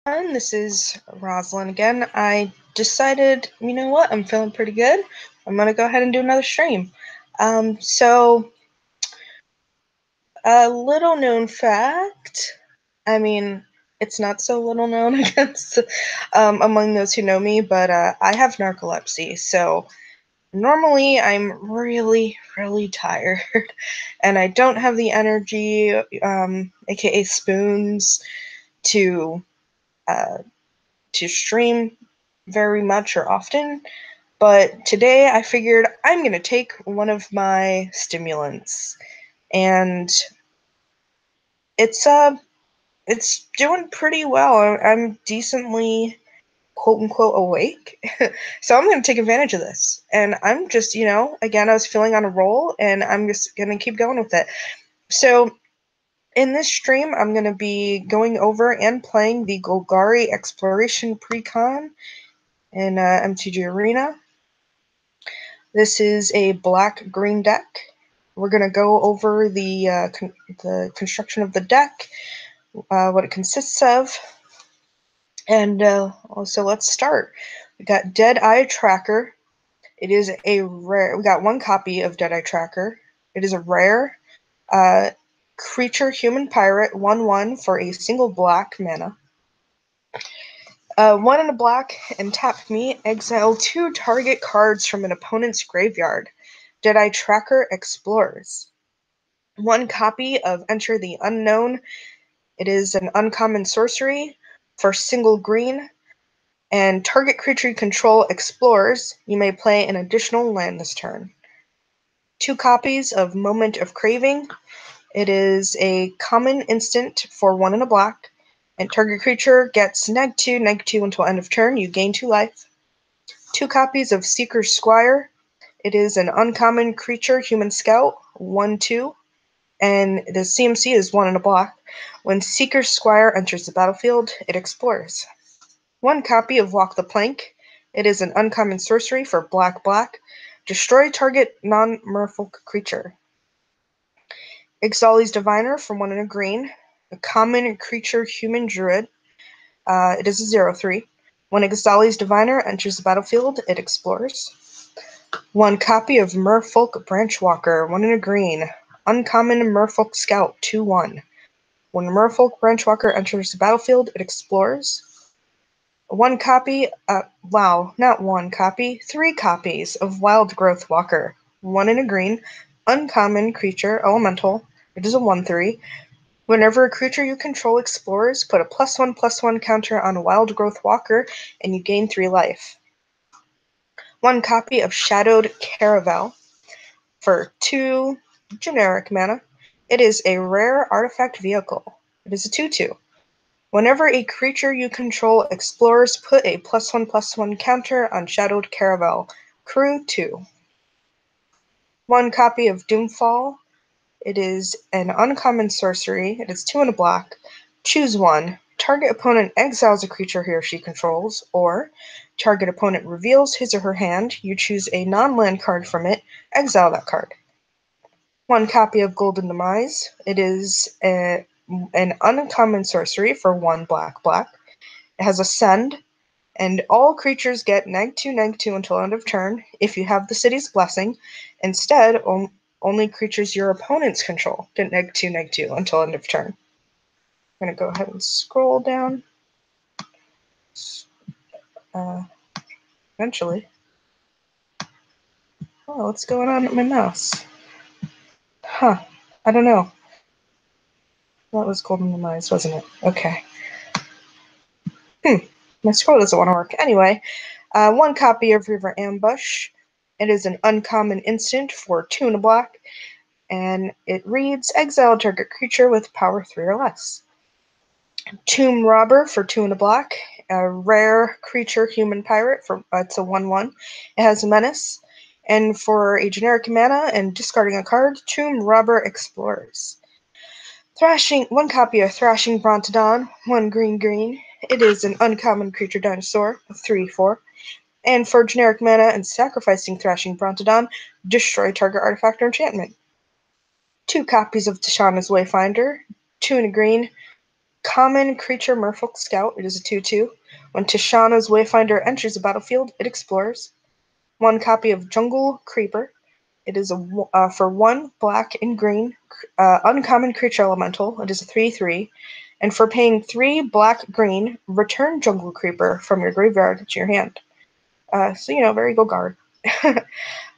This is Rosalind again. I decided, you know what, I'm feeling pretty good. I'm going to go ahead and do another stream. So, a little known fact, I mean, it's not so little known, I guess, among those who know me, but I have narcolepsy, so normally I'm really, really tired, and I don't have the energy, aka spoons, to stream very much or often, but today I figured I'm going to take one of my stimulants, and it's it's doing pretty well. I'm decently quote unquote awake. So I'm going to take advantage of this. And I'm just, again, I was feeling on a roll and I'm just going to keep going with it. So in this stream, I'm going to be going over and playing the Golgari Exploration Precon in MTG Arena. This is a black-green deck. We're going to go over the construction of the deck, what it consists of, and also let's start. We got Dead-Eye Tracker. It is a rare. We got one copy of Dead-Eye Tracker. It is a rare creature human pirate 1/1 for a single black mana. 1 and a black, and tap me, exile 2 target cards from an opponent's graveyard. Dead-Eye Tracker explores. 1 copy of Enter the Unknown. It is an uncommon sorcery for single green, and target creature you control explores. You may play an additional land this turn. 2 copies of Moment of Craving. It is a common instant for 1 and a black. And target creature gets -2/-2 until end of turn. You gain 2 life. 2 copies of Seeker's Squire. It is an uncommon creature, human scout, 1/2. And the CMC is 1 and a black. When Seeker's Squire enters the battlefield, it explores. 1 copy of Walk the Plank. It is an uncommon sorcery for black. Destroy target non-merfolk creature. Ixali's Diviner for 1 and a green. A common creature, human druid. It is a 0/3. When Ixali's Diviner enters the battlefield, it explores. 1 copy of Merfolk Branchwalker, 1 and a green. Uncommon Merfolk Scout, 2/1. When Merfolk Branchwalker enters the battlefield, it explores. 1 copy, not 1 copy, 3 copies of Wild Growth Walker, 1 and a green. Uncommon creature, elemental. It is a 1/3. Whenever a creature you control explores, put a +1/+1 counter on a Wild Growth Walker, and you gain 3 life. 1 copy of Shadowed Caravel for 2 generic mana. It is a rare artifact vehicle. It is a 2/2. Whenever a creature you control explores, put a +1/+1 counter on Shadowed Caravel. Crew 2. 1 copy of Doomfall. It is an uncommon sorcery. It is 2 and a black. Choose 1. Target opponent exiles a creature he or she controls, or target opponent reveals his or her hand. You choose a non-land card from it. Exile that card. 1 copy of Golden Demise. It is an uncommon sorcery for 1 black. It has Ascend, and all creatures get -2/-2 until end of turn if you have the City's Blessing. Instead, only creatures your opponents control get -2/-2 until end of turn. I'm going to go ahead and scroll down. Eventually. Oh, what's going on with my mouse? Huh. I don't know. That was Golden Demise, wasn't it? Okay. My scroll doesn't want to work. Anyway, 1 copy of River Ambush. It is an uncommon instant for 2 and a black, and it reads, exile target creature with power 3 or less. Tomb Robber for 2 and a black, a rare creature human pirate. It's a 1/1. It has Menace, and for a generic mana and discarding a card, Tomb Robber explores. 1 copy of Thrashing Brontodon, 1 green. It is an uncommon creature dinosaur, 3/4. And for generic mana and sacrificing Thrashing Brontodon, destroy target artifact or enchantment. 2 copies of Tishana's Wayfinder, 2 and a green. Common creature Merfolk Scout. It is a 2/2. When Tishana's Wayfinder enters the battlefield, it explores. 1 copy of Jungle Creeper. It is for 1 black and green uncommon creature elemental. It is a 3/3. And for paying 3 black-green, return Jungle Creeper from your graveyard to your hand. So, very Golgari.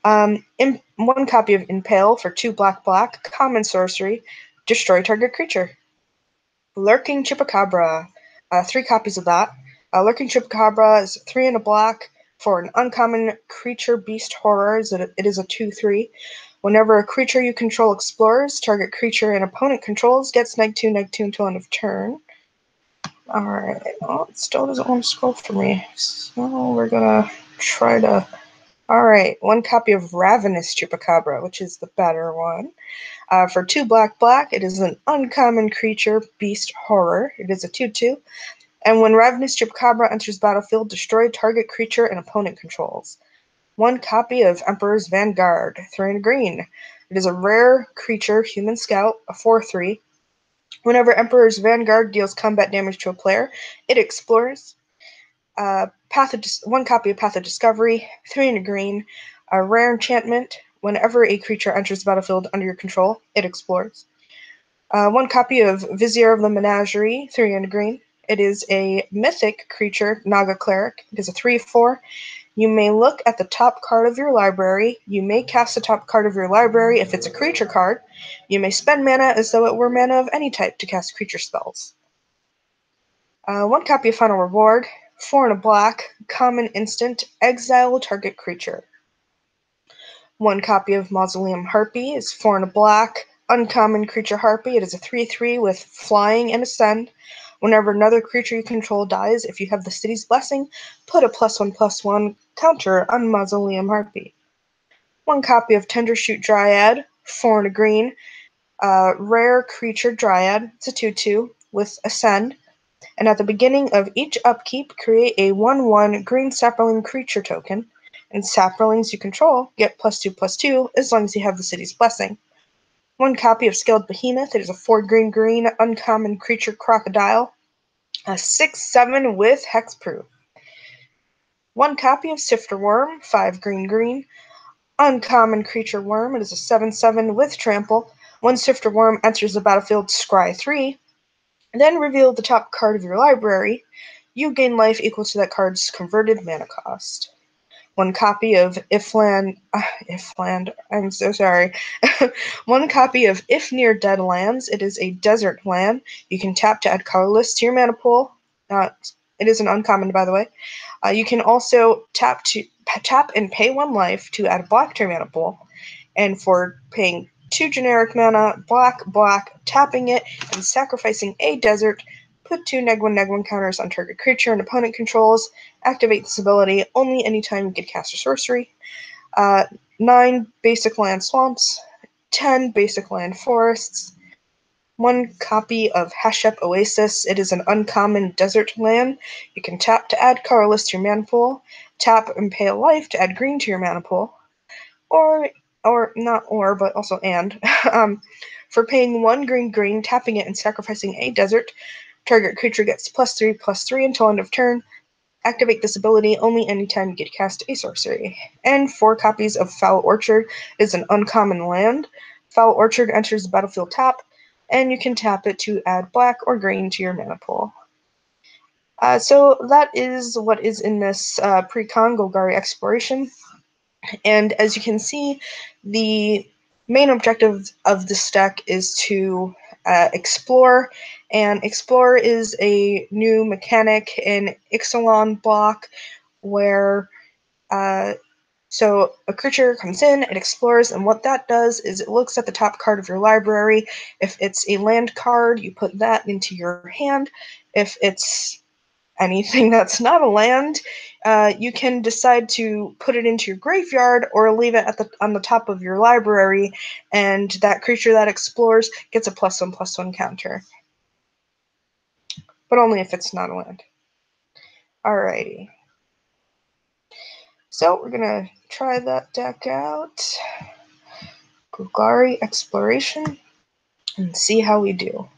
1 copy of Impale for 2 black, common sorcery, destroy target creature. Lurking Chupacabra, 3 copies of that. Lurking Chupacabra is 3 and a black for an uncommon creature beast horror. It is a 2/3. Whenever a creature you control explores, target creature and opponent controls gets -2/-2 until end of turn. Alright, well, it still doesn't want to scroll for me, so we're gonna try to... Alright, 1 copy of Ravenous Chupacabra, which is the better one. For 2 black, it is an uncommon creature beast horror. It is a 2/2. And when Ravenous Chupacabra enters battlefield, destroy target creature and opponent controls. 1 copy of Emperor's Vanguard, 3 and green. It is a rare creature, human scout, a 4/3. Whenever Emperor's Vanguard deals combat damage to a player, it explores. 1 copy of Path of Discovery, 3 and a green. A rare enchantment. Whenever a creature enters the battlefield under your control, it explores. 1 copy of Vizier of the Menagerie, 3 and a green. It is a mythic creature, Naga Cleric. It is a 3/4. You may look at the top card of your library. You may cast the top card of your library if it's a creature card. You may spend mana as though it were mana of any type to cast creature spells. 1 copy of Final Reward, 4 and a black, common instant, exile target creature. 1 copy of Mausoleum Harpy is 4 and a black, uncommon creature Harpy. It is a 3/3 with flying and ascend. Whenever another creature you control dies, if you have the city's blessing, put a +1/+1 counter on Mausoleum Harpy. 1 copy of Tendershoot Dryad, 4 and a green, rare creature Dryad. It's a 2/2 with ascend. And at the beginning of each upkeep, create a 1/1 green sapling creature token. And saplings you control get +2/+2 as long as you have the city's blessing. 1 copy of Scaled Behemoth. It is a 4 green uncommon creature crocodile. A 6/7 with hexproof. 1 copy of Sifter Worm, 5 green, uncommon creature worm. It is a 7/7 with trample. When Sifter Worm enters the battlefield, scry 3. Then reveal the top card of your library. You gain life equal to that card's converted mana cost. 1 copy of Ifland, I'm so sorry. 1 copy of If Near Dead Lands. It is a desert land. You can tap to add colorless to your mana pool. It is an uncommon, by the way. You can also tap and pay 1 life to add black to your mana pool. And for paying 2 generic mana, black, tapping it, and sacrificing a desert, put 2 -1/-1 counters on target creature and opponent controls. Activate this ability only anytime you get cast a sorcery. 9 basic land swamps, 10 basic land forests, 1 copy of Hashep Oasis. It is an uncommon desert land. You can tap to add colorless to your mana pool, tap and pay a life to add green to your mana pool, or not or, but also and. For paying 1 green, tapping it and sacrificing a desert, target creature gets +3/+3 until end of turn. Activate this ability only anytime you get cast a sorcery. And 4 copies of Foul Orchard is an uncommon land. Foul Orchard enters the battlefield tap, and you can tap it to add black or green to your mana pool. So that is what is in this Precon Golgari exploration. And as you can see, the main objective of this deck is to explore, and explore is a new mechanic in Ixalan block where so a creature comes in, it explores, and what that does is it looks at the top card of your library. If it's a land card, you put that into your hand. If it's anything that's not a land, you can decide to put it into your graveyard or leave it on the top of your library, and that creature that explores gets a +1/+1 counter. But only if it's not a land. Alrighty. So we're gonna try that deck out. Golgari Exploration, and see how we do.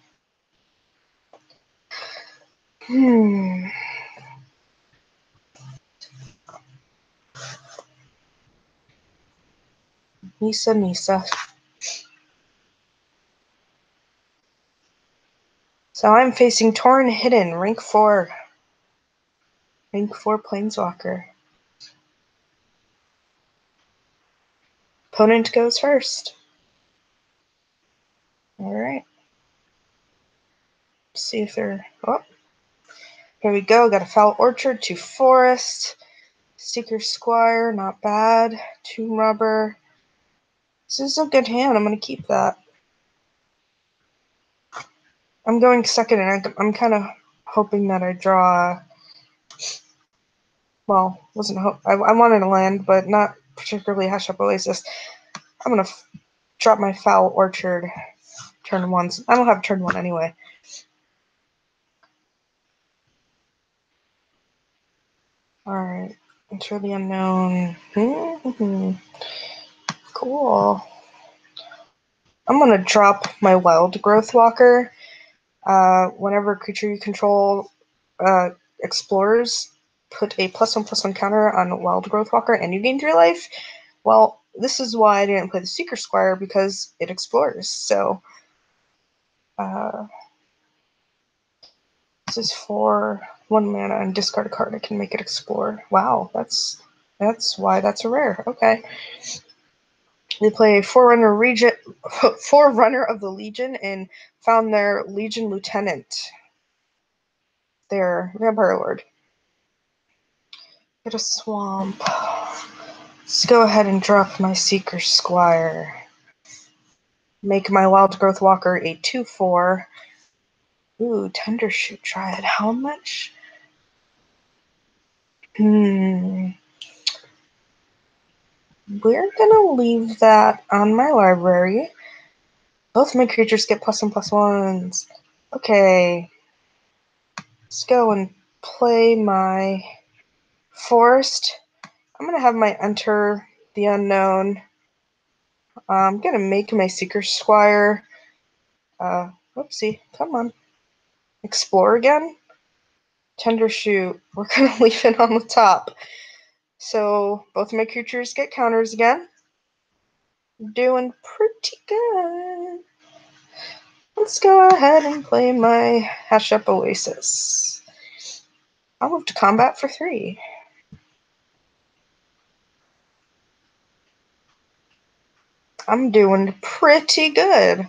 Nisa. So I'm facing Torn Hidden, rank 4. Rank 4 Planeswalker. Opponent goes first. Alright. See if they're... Oh. Here we go. Got a Foul Orchard, 2 Forest. Seeker Squire, not bad. Tomb Rubber. This is a good hand. I'm going to keep that. I'm going second, and I'm kind of hoping that I draw... Well, I wanted a land, but not particularly Hash Up Oasis. I'm going to drop my Foul Orchard turn 1. I don't have turn 1 anyway. Alright. Enter the Unknown. Cool. I'm going to drop my Wild Growth Walker. Whenever a creature you control explores, put a +1/+1 counter on Wild Growth Walker and you gain 3 life. Well, this is why I didn't play the Seeker Squire, because it explores. So, this is for 1 mana and discard a card. I can make it explore. Wow, that's why that's a rare. Okay. They play Forerunner of the Legion and found their Legion Lieutenant. Their Vampire Lord. Get a swamp. Let's go ahead and drop my Seeker Squire. Make my Wild Growth Walker a 2/4. Ooh, Tendershoot Dryad. How much? We're gonna leave that on my library. Both my creatures get +1/+1s. Okay. Let's go and play my Forest. I'm gonna have my Enter the Unknown. I'm gonna make my Seeker Squire. Whoopsie. Come on. Explore again? Tendershoot. We're gonna leave it on the top. So both of my creatures get counters again. Doing pretty good. Let's go ahead and play my Hash Up Oasis. I'll move to combat for 3. I'm doing pretty good.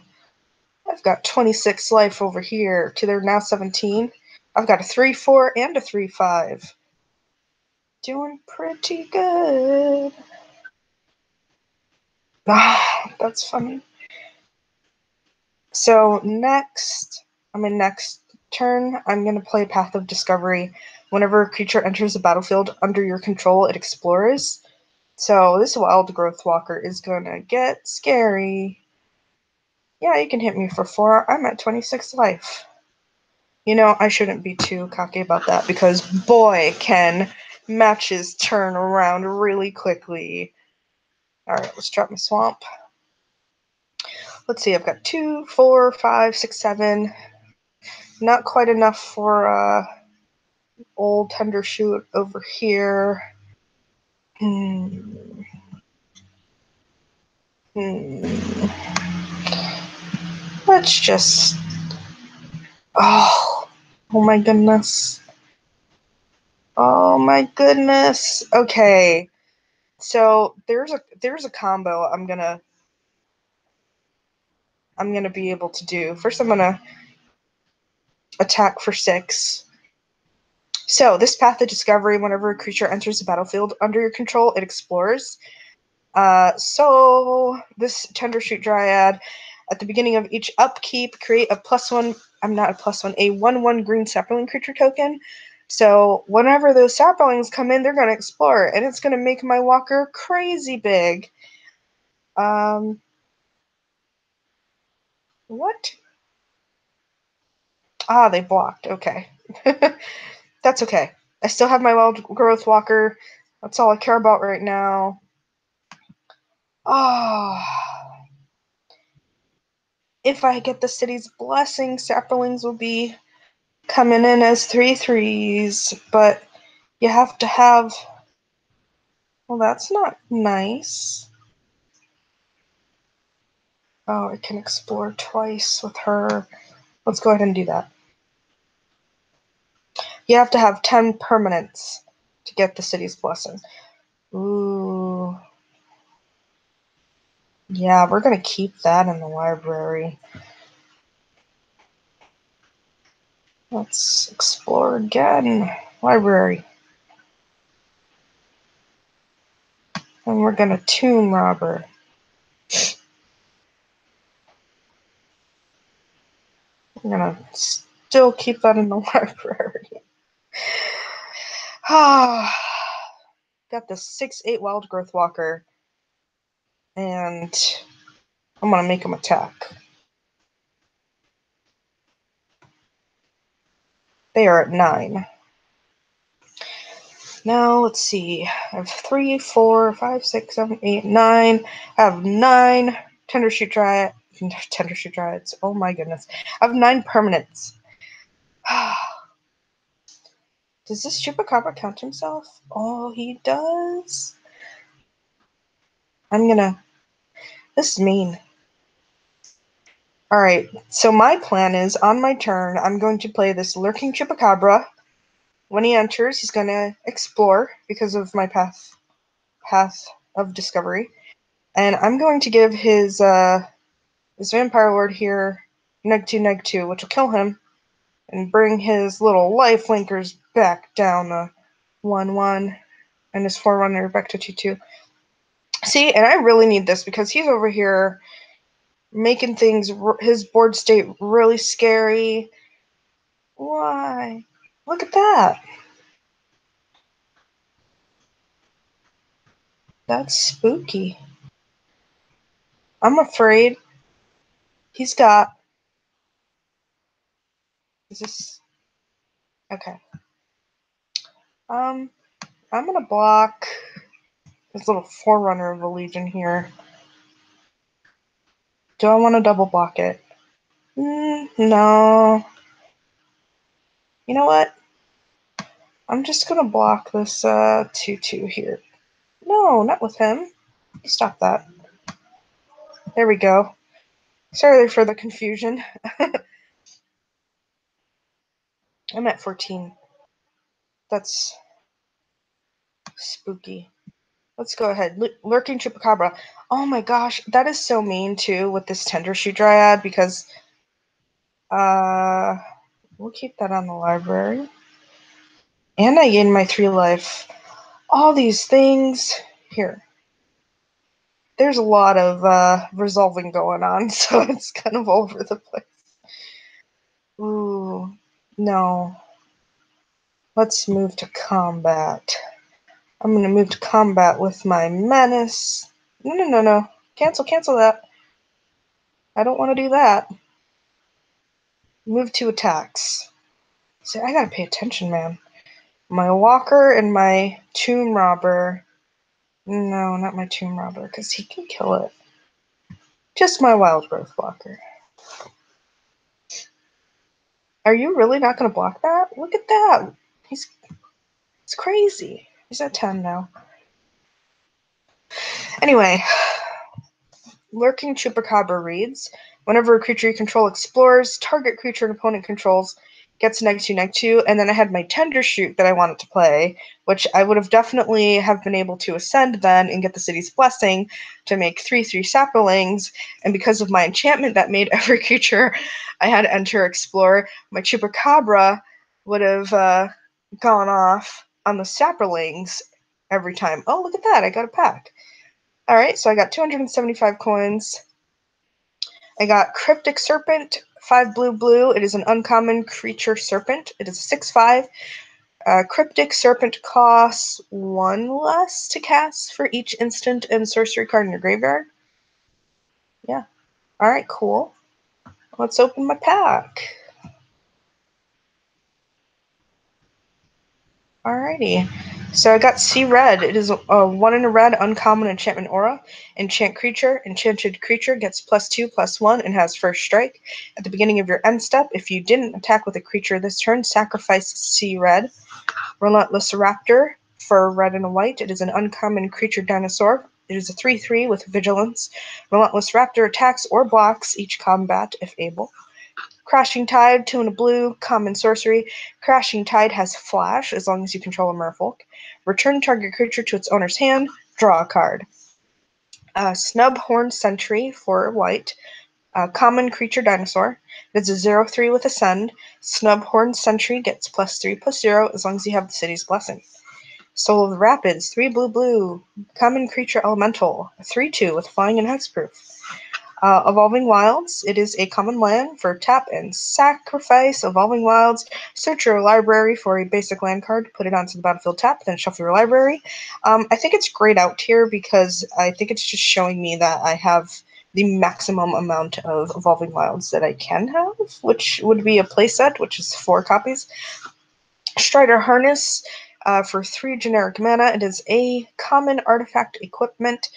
I've got 26 life over here to their now 17. I've got a 3/4 and a 3/5. Doing pretty good. Ah, that's funny. So next turn, I'm going to play Path of Discovery. Whenever a creature enters the battlefield under your control, it explores. So this Wild Growth Walker is going to get scary. Yeah, you can hit me for 4. I'm at 26 life. You know, I shouldn't be too cocky about that, because boy, can matches turn around really quickly. Alright, let's drop my Swamp. Let's see, I've got 2, 4, 5, 6, 7. Not quite enough for old Tendershoot over here. Let's just... Oh my goodness. Oh my goodness. Okay. So there's a combo I'm gonna be able to do. First I'm gonna attack for 6. So this Path of Discovery, whenever a creature enters the battlefield under your control, it explores. So this Tendershoot Dryad, at the beginning of each upkeep, create a +1, a 1/1 green sapling creature token. So whenever those saplings come in, they're going to explore, and it's going to make my walker crazy big. What? Ah, they blocked. Okay. That's okay. I still have my Wild Growth Walker. That's all I care about right now. Oh. If I get the city's blessing, saplings will be coming in as 3/3s, but you have to have... Well, that's not nice. Oh, I can explore twice with her. Let's go ahead and do that. You have to have 10 permanents to get the city's blessing. Ooh. Yeah, we're going to keep that in the library. Let's explore again. Library. And we're going to tomb robber. We're going to still keep that in the library. Ah. Got the 6/8 wild growth walker. And I'm going to make him attack. They are at 9. Now, let's see. I have 3, 4, 5, 6, 7, 8, 9. I have 9 Tendershoot Dryads. Oh my goodness. I have 9 permanents. Does this Chupacabra count himself? Oh, he does. This is mean. Alright, so my plan is, on my turn, I'm going to play this Lurking Chupacabra. When he enters, he's going to explore because of my path of discovery. And I'm going to give his Vampire Lord here -2/-2, which will kill him, and bring his little life linkers back down to 1/1, and his Forerunner back to 2/2. See, and I really need this because he's over here making his board state really scary. Why? Look at that. That's spooky. I'm afraid he's got... Is this... Okay. I'm gonna block his little Forerunner of a Legion here. Do I want to double block it? No. You know what? I'm just gonna block this 2/2 here. No, not with him. Stop that. There we go. Sorry for the confusion. I'm at 14. That's spooky. Let's go ahead. Lurking Chupacabra. Oh my gosh, that is so mean too with this Tendershoot Dryad because we'll keep that on the library. And I gained my 3 life. All these things here. There's a lot of resolving going on, so it's kind of all over the place. Ooh, no. Let's move to combat. I'm going to move to combat with my menace. No. Cancel that. I don't want to do that. Move to attacks. See, I gotta pay attention, man. My walker and my tomb robber. No, not my tomb robber, because he can kill it. Just my wild growth walker. Are you really not going to block that? Look at that. It's crazy. He's at 10 now. Anyway, Lurking Chupacabra reads, whenever a creature you control explores, target creature an opponent controls gets -2/-2, and then I had my Tendershoot that I wanted to play, which I would have definitely have been able to ascend then and get the city's blessing to make 3/3 saplings, and because of my enchantment that made every creature I had to enter explore, my Chupacabra would have gone off on the saplings every time. Oh, look at that, I got a pack. Alright, so I got 275 coins. I got Cryptic Serpent, 5 blue. It is an uncommon creature serpent. It is a 6/5. Cryptic Serpent costs 1 less to cast for each instant and sorcery card in your graveyard. Yeah. Alright, cool. Let's open my pack. Alrighty. So I got C Red. It is a 1 in a red uncommon enchantment aura. Enchant creature. Enchanted creature gets +2/+1 and has first strike. At the beginning of your end step, if you didn't attack with a creature this turn, sacrifice C Red. Relentless Raptor for red and a white. It is an uncommon creature dinosaur. It is a 3/3 with vigilance. Relentless Raptor attacks or blocks each combat if able. Crashing Tide, 2 and a blue, common sorcery. Crashing Tide has flash as long as you control a merfolk. Return target creature to its owner's hand, draw a card. Snubhorn Sentry for white, common creature dinosaur. It's a 0/3 with Ascend. Snubhorn Sentry gets +3/+0 as long as you have the city's blessing. Soul of the Rapids, 3 blue, common creature elemental, 3/2 with flying and hexproof. Evolving Wilds, it is a common land for tap and sacrifice. Evolving Wilds, search your library for a basic land card, put it onto the battlefield tap, then shuffle your library. I think it's grayed out here because I think it's just showing me that I have the maximum amount of Evolving Wilds that I can have, which would be a playset, which is 4 copies. Strider Harness, for 3 generic mana. It is a common artifact equipment.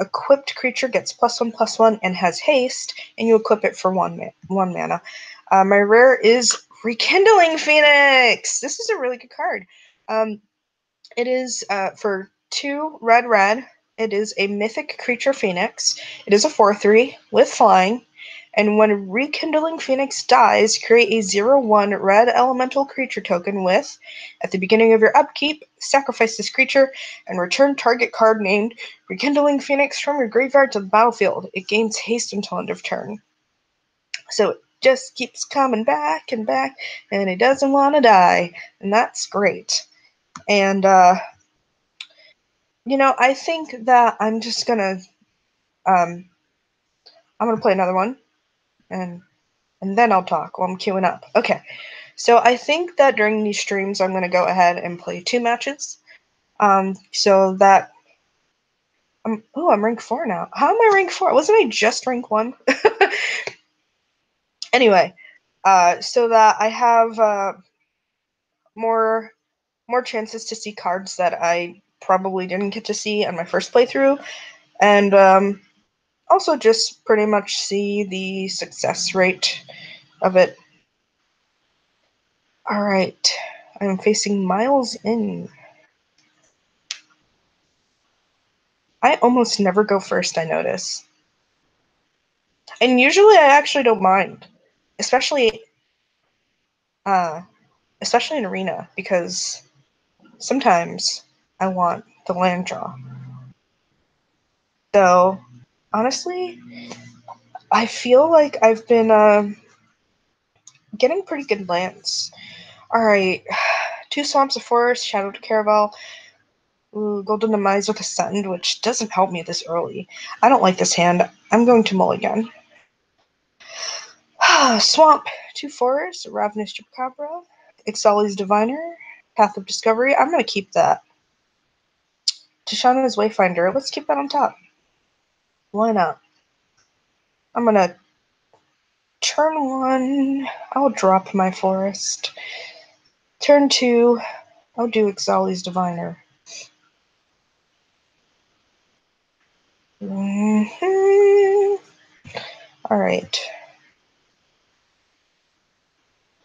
Equipped creature gets +1/+1 and has haste, and you equip it for 1 mana. My rare is Rekindling Phoenix! This is a really good card. It is for 2 red. It is a mythic creature phoenix. It is a 4/3 with flying. And when Rekindling Phoenix dies, create a 0/1 red elemental creature token with, at the beginning of your upkeep, sacrifice this creature and return target card named Rekindling Phoenix from your graveyard to the battlefield. It gains haste until end of turn. So it just keeps coming back, and it doesn't want to die. And that's great. And, I think that I'm just gonna, I'm gonna play another one, and then I'll talk while I'm queuing up. Okay, so I think that during these streams, I'm gonna go ahead and play 2 matches, so that, I'm rank 4 now. How am I rank 4? Wasn't I just rank 1? Anyway, so that I have, more chances to see cards that I probably didn't get to see on my first playthrough, and, also just pretty much see the success rate of it. Alright, I'm facing Miles in. I almost never go first, I notice. And usually I actually don't mind. Especially in Arena, because sometimes I want the land draw. Though, honestly, I feel like I've been, getting pretty good lands. Alright, 2 Swamps of Forest, Shadow to Caravel. Ooh, Golden Demise with Ascend, which doesn't help me this early. I don't like this hand. I'm going to mulligan. Swamp, 2 Forests, Ravenous Chupacabra, Ixali's Diviner, Path of Discovery. I'm going to keep that. Tishana's Wayfinder. Let's keep that on top. Why not? I'm going to turn 1. I'll drop my Forest. Turn 2. I'll do Ixali's Diviner. Alright.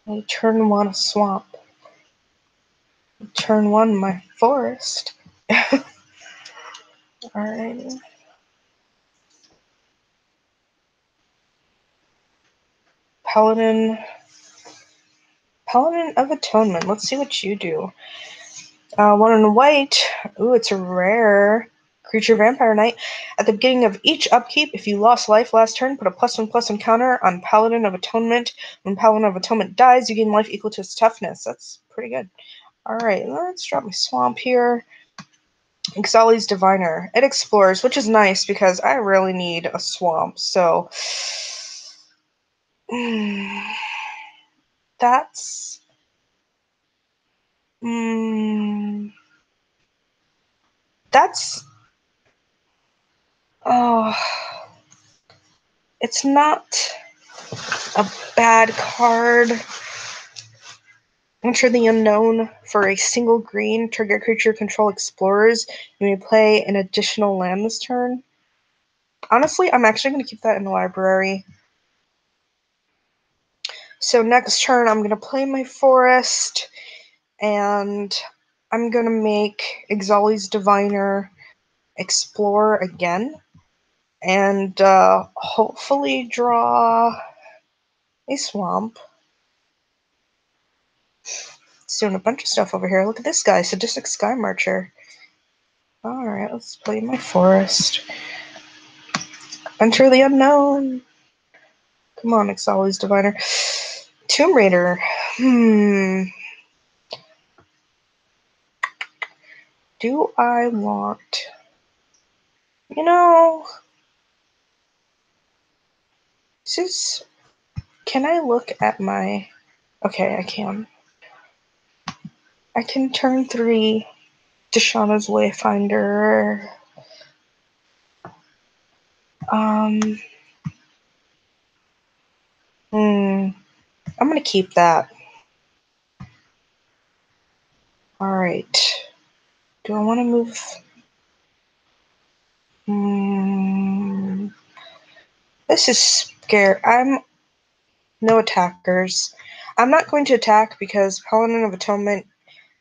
I turn 1 a Swamp. Turn 1 my Forest. Alright. Paladin of Atonement. Let's see what you do. 1 in white. Ooh, it's a rare. Creature Vampire Knight. At the beginning of each upkeep, if you lost life last turn, put a +1/+1 counter on Paladin of Atonement. When Paladin of Atonement dies, you gain life equal to its toughness. That's pretty good. Alright, let's drop my Swamp here. Ixali's Diviner. It explores, which is nice because I really need a Swamp, so that's oh, it's not a bad card, Enter the unknown. For a single green, target creature control explorers. You may play an additional land this turn. Honestly, I'm actually going to keep that in the library. So next turn, I'm going to play my forest, and I'm going to make Ixali's Diviner explore again, and hopefully draw a swamp. It's doing a bunch of stuff over here. Look at this guy, Sadistic Sky Marcher. Alright, let's play my forest. Enter the unknown. Come on, Ixali's Diviner. Tomb Raider. Do I want... You know... This is... Can I look at my... Okay, I can. I can turn 3 Deshauna's Wayfinder. I'm gonna keep that. Alright. Do I want to move? This is scary. No attackers. I'm not going to attack because Paladin of Atonement,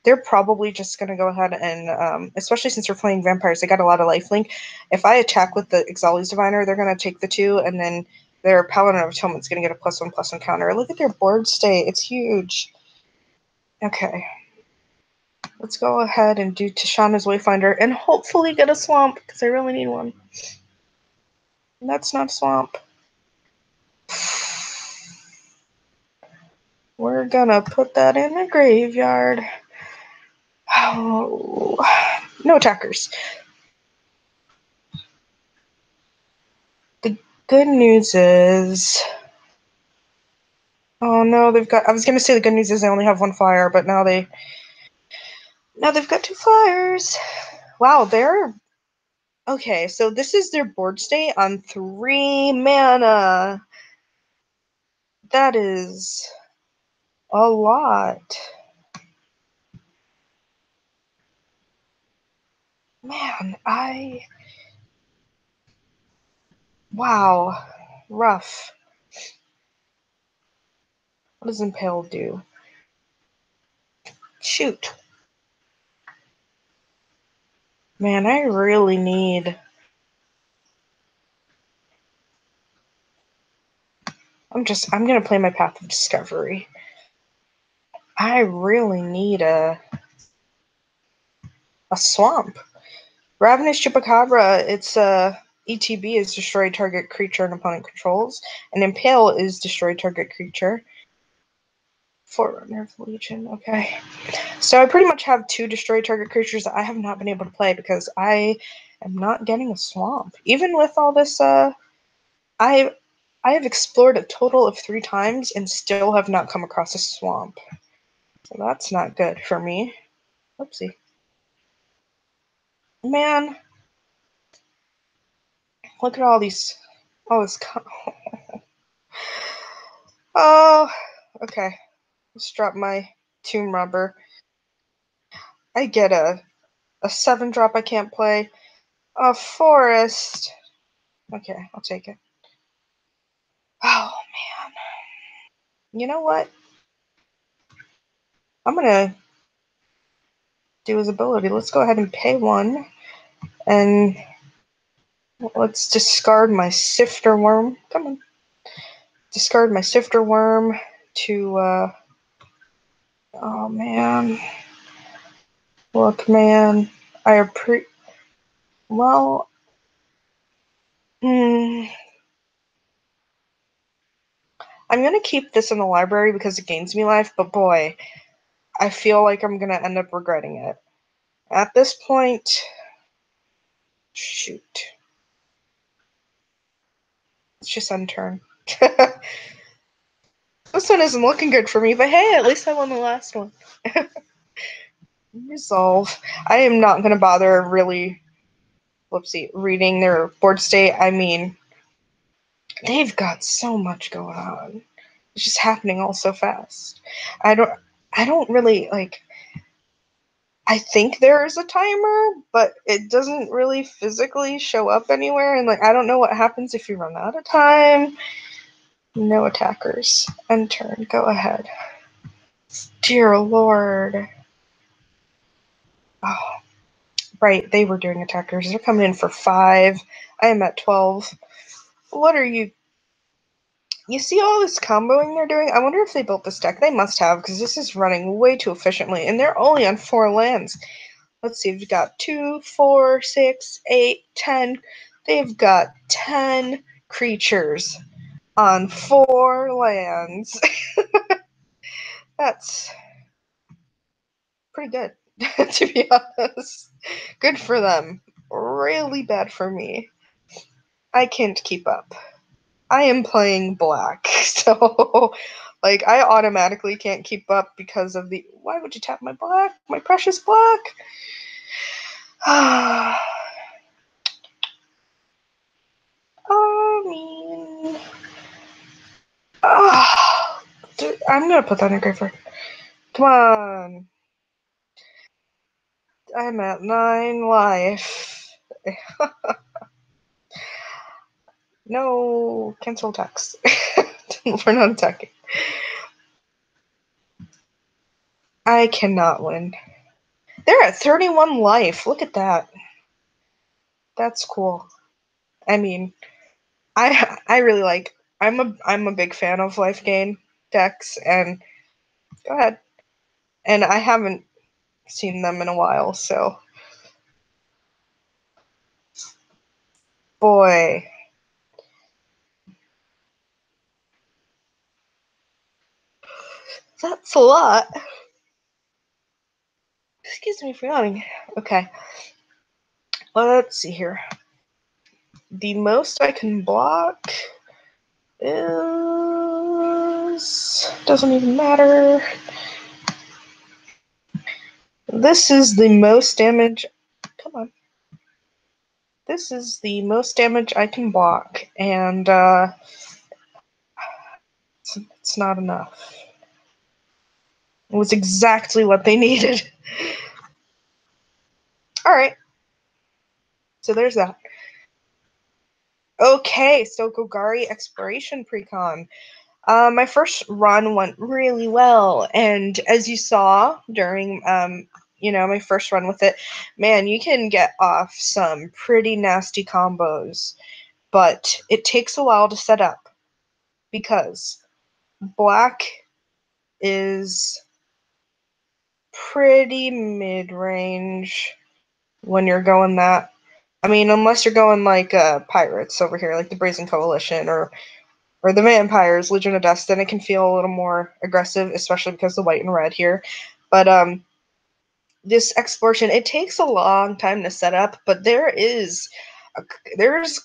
they're probably just going to go ahead and, especially since we're playing vampires, they got a lot of lifelink. If I attack with the Ixali's Diviner, they're going to take the 2, and then their Paladin of Atonement's going to get a +1/+1 counter. Look at their board state. It's huge. Okay. Let's go ahead and do Tishana's Wayfinder and hopefully get a swamp, because I really need one. That's not a swamp. We're gonna put that in the graveyard. Oh, no attackers. The good news is... Oh no, they've got... I was gonna say the good news is they only have 1 flyer, but now they've got 2 flyers. Wow, they're... Okay, so this is their board state on 3 mana. That is a lot. Man, wow. Rough. What does Impale do? Shoot. Man, I really need... I'm gonna play my Path of Discovery. I really need a swamp. Ravenous Chupacabra, its ETB is destroy target creature an opponent controls, and Impale is destroy target creature. Forerunner of Legion, okay. So I pretty much have 2 destroy target creatures that I have not been able to play because I am not getting a swamp. Even with all this, I have explored a total of 3 times and still have not come across a swamp. So that's not good for me. Oopsie. Man. Look at all these. Oh, it's... Oh, okay. Let's drop my Tomb Robber. I get a 7-drop I can't play. A Forest. Okay, I'll take it. Oh, man. You know what? I'm gonna do his ability. Let's go ahead and pay 1. And let's discard my Sifter Worm. Come on. Discard my Sifter Worm to, oh, man. Look, man. Well... I'm going to keep this in the library because it gains me life, but boy, I feel like I'm going to end up regretting it. At this point, shoot. Let's just end turn. This one isn't looking good for me, but hey, at least I won the last one. Resolve. I am not going to bother really, reading their board state. I mean, they've got so much going on. It's just happening all so fast. I I don't really, like, I think there is a timer, but it doesn't really physically show up anywhere, and, like, I don't know what happens if you run out of time. No attackers. End turn. Go ahead. Dear Lord. Oh, right, they were doing attackers. They're coming in for 5. I am at 12. What are you... You see all this comboing they're doing? I wonder if they built this deck. They must have, because this is running way too efficiently, and they're only on 4 lands. Let's see, we've got 2, 4, 6, 8, 10. They've got 10 creatures on 4 lands. That's pretty good, to be honest. Good for them. Really bad for me. I can't keep up. I am playing black, so, like, I automatically can't keep up because of the... Why would you tap my black? My precious black? I mean... Dude, I'm gonna put that in graveyard. Come on. I'm at 9 life. No, cancel attacks. We're not attacking. I cannot win. They're at 31 life. Look at that. That's cool. I mean, I really like... I'm a big fan of life gain decks, and go ahead. And I haven't seen them in a while, so boy. That's a lot. Excuse me for yawning. Okay. Let's see here. The most I can block is... doesn't even matter. This is the most damage... Come on. This is the most damage I can block, and it's not enough. It was exactly what they needed. Alright. So there's that. Okay, so Golgari Exploration Precon. My first run went really well, and as you saw during, my first run with it, man, you can get off some pretty nasty combos, but it takes a while to set up, because black is pretty mid-range when you're going that. I mean, unless you're going like pirates over here, like the Brazen Coalition, or the vampires, Legion of Death, then it can feel a little more aggressive, especially because the white and red here. But this exploration, it takes a long time to set up, but there's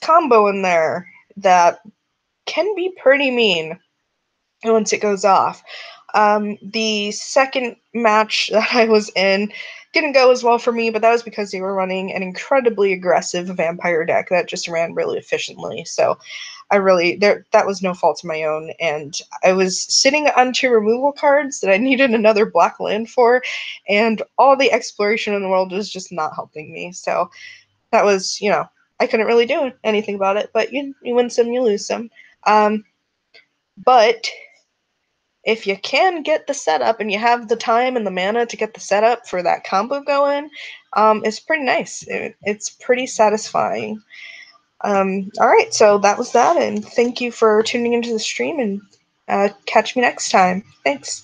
combo in there that can be pretty mean once it goes off. The second match that I was in didn't go as well for me, but that was because they were running an incredibly aggressive vampire deck that just ran really efficiently. So that was no fault of my own, and I was sitting on 2 removal cards that I needed another black land for, and all the exploration in the world was just not helping me. So that was, I couldn't really do anything about it, but you win some, you lose some. But if you can get the setup and you have the time and the mana to get the setup for that combo going, it's pretty nice. It's pretty satisfying. Alright, so that was that, and thank you for tuning into the stream, and catch me next time. Thanks.